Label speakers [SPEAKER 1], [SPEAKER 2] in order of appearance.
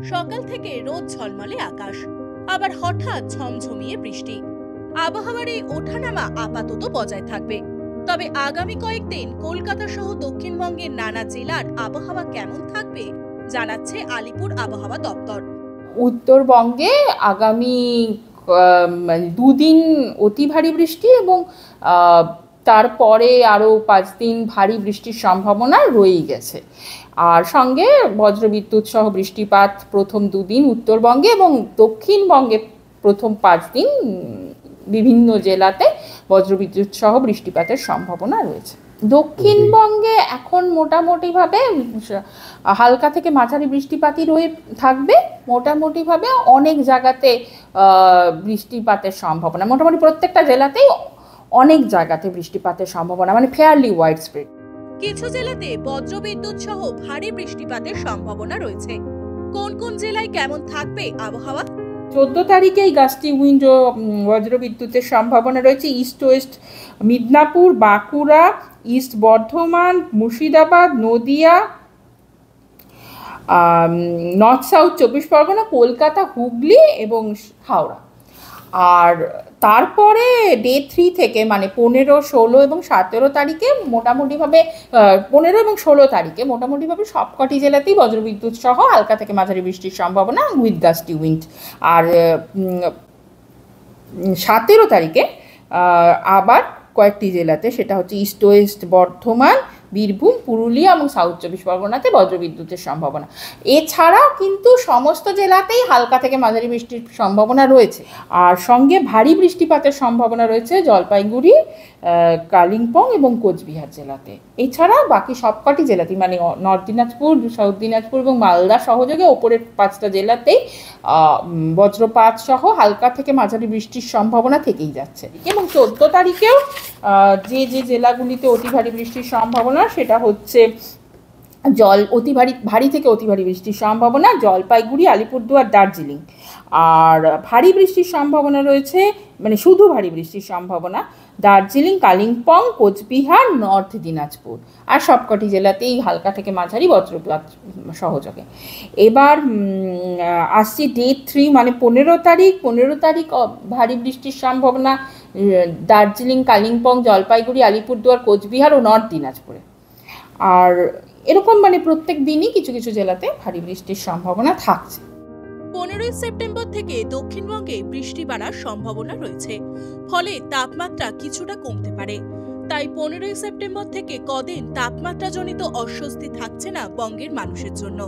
[SPEAKER 1] সকাল থেকে রোদ ঝলমলে আকাশ, আবার হঠাৎ ঝমঝমিয়ে বৃষ্টি। আবহাওয়ার এই ওঠানামা আপাতত বজায় থাকবে। তবে আগামী কয়েকদিন কলকাতা সহ দক্ষিণবঙ্গের নানা জেলার আবহাওয়া কেমন থাকবে জানাচ্ছে আলিপুর আবহাওয়া দপ্তর।
[SPEAKER 2] উত্তরবঙ্গে আগামী দুদিন অতি ভারী বৃষ্টি এবং তারপরে আরও 5 দিন ভারী বৃষ্টির সম্ভাবনা রয়েই গেছে। আর সঙ্গে বজ্রবিদ্যুৎ সহ বৃষ্টিপাত প্রথম 2 দিন উত্তরবঙ্গে এবং দক্ষিণবঙ্গে প্রথম 5 দিন বিভিন্ন জেলাতে বজ্রবিদ্যুৎ সহ বৃষ্টিপাতের সম্ভাবনা রয়েছে। দক্ষিণবঙ্গে এখন মোটামুটিভাবে হালকা থেকে মাঝারি বৃষ্টিপাতই থাকবে। মোটামুটিভাবে অনেক জায়গাতে বৃষ্টিপাতের সম্ভাবনা, মোটামুটি প্রত্যেকটা জেলাতেই অনেক জায়গাতে বৃষ্টিপাতের সম্ভাবনা, মানে ফেয়ারলি ওয়াইড স্প্রেড।
[SPEAKER 1] কিছু জেলাতে বজ্রবিদ্যুৎ সহ ভারী বৃষ্টিপাতের সম্ভাবনা রয়েছে। কোন কোন জেলায় কেমন থাকবে আবহাওয়া?
[SPEAKER 2] 14 তারিখেই গাস্টি উইন্ড ও বজ্রবিদ্যুতের সম্ভাবনা রয়েছে east West Midnapore, Bankura, east Bardhaman, Murshidabad, Nadia, north south 24 Pargana, Kolkata, Hooghly এবং হাওড়া। আর তারপরে ডে 3 থেকে মানে 15, 16 এবং 17 তারিখে মোটামুটিভাবে 15 এবং 16 তারিখে মোটামুটিভাবে সবকটি জেলাতেই বজ্রবিদ্যুৎ সহ হালকা থেকে মাঝারি বৃষ্টির সম্ভাবনা উইথ গাস্টি উইন্ড। আর 17 তারিখে আবার কয়েকটি জেলাতে, সেটা হচ্ছে ইস্ট ওয়েস্ট বর্ধমান, বীরভূম, পুরুলিয়া এবং সাউথ 24 পরগনাতে বজ্রবিদ্যুতের সম্ভাবনা। এছাড়াও কিন্তু সমস্ত জেলাতেই হালকা থেকে মাঝারি বৃষ্টির সম্ভাবনা রয়েছে। আর সঙ্গে ভারী বৃষ্টিপাতের সম্ভাবনা রয়েছে জলপাইগুড়ি, কালিম্পং এবং কোচবিহার জেলাতে। এছাড়া বাকি সবকটি জেলাতেই মানে নর্থ দিনাজপুর, সাউথ দিনাজপুর এবং মালদা সহযোগে ওপরের 5টা জেলাতেই বজ্রপাত সহ হালকা থেকে মাঝারি বৃষ্টির সম্ভাবনা থেকেই যাচ্ছে। এবং 14 তারিখেও যে জেলাগুলিতে অতি ভারী বৃষ্টির সম্ভাবনা সেটা হচ্ছে ভারী থেকে অতি ভারী বৃষ্টির সম্ভাবনা জলপাইগুড়ি, আলিপুরদুয়ার, দার্জিলিং। আর ভারী বৃষ্টির সম্ভাবনা রয়েছে, মানে শুধু ভারী বৃষ্টির সম্ভাবনা দার্জিলিং, কালিম্পং, কোচবিহার, নর্থ দিনাজপুর। আর সবকটি জেলাতেই হালকা থেকে মাঝারি বজ্রপাত সহযোগে। এবার আসছি ডে 3 মানে 15 তারিখ ভারী বৃষ্টির সম্ভাবনা দার্জিলিং, কালিম্পং, জলপাইগুড়ি, আলিপুরদুয়ার, কোচবিহার ও নর্থ দিনাজপুরে। আর এরকম মানে প্রত্যেক দিনই কিছু কিছু জেলাতে ভারী বৃষ্টির সম্ভাবনা থাকছে।
[SPEAKER 1] 15 সেপ্টেম্বর থেকে দক্ষিণবঙ্গে বৃষ্টি বাড়ার সম্ভাবনা রয়েছে, ফলে তাপমাত্রা কিছুটা কমতে পারে। তাই 15 সেপ্টেম্বর থেকে কদিন তাপমাত্রাজনিত অস্বস্তি থাকছে না বঙ্গের মানুষের জন্য।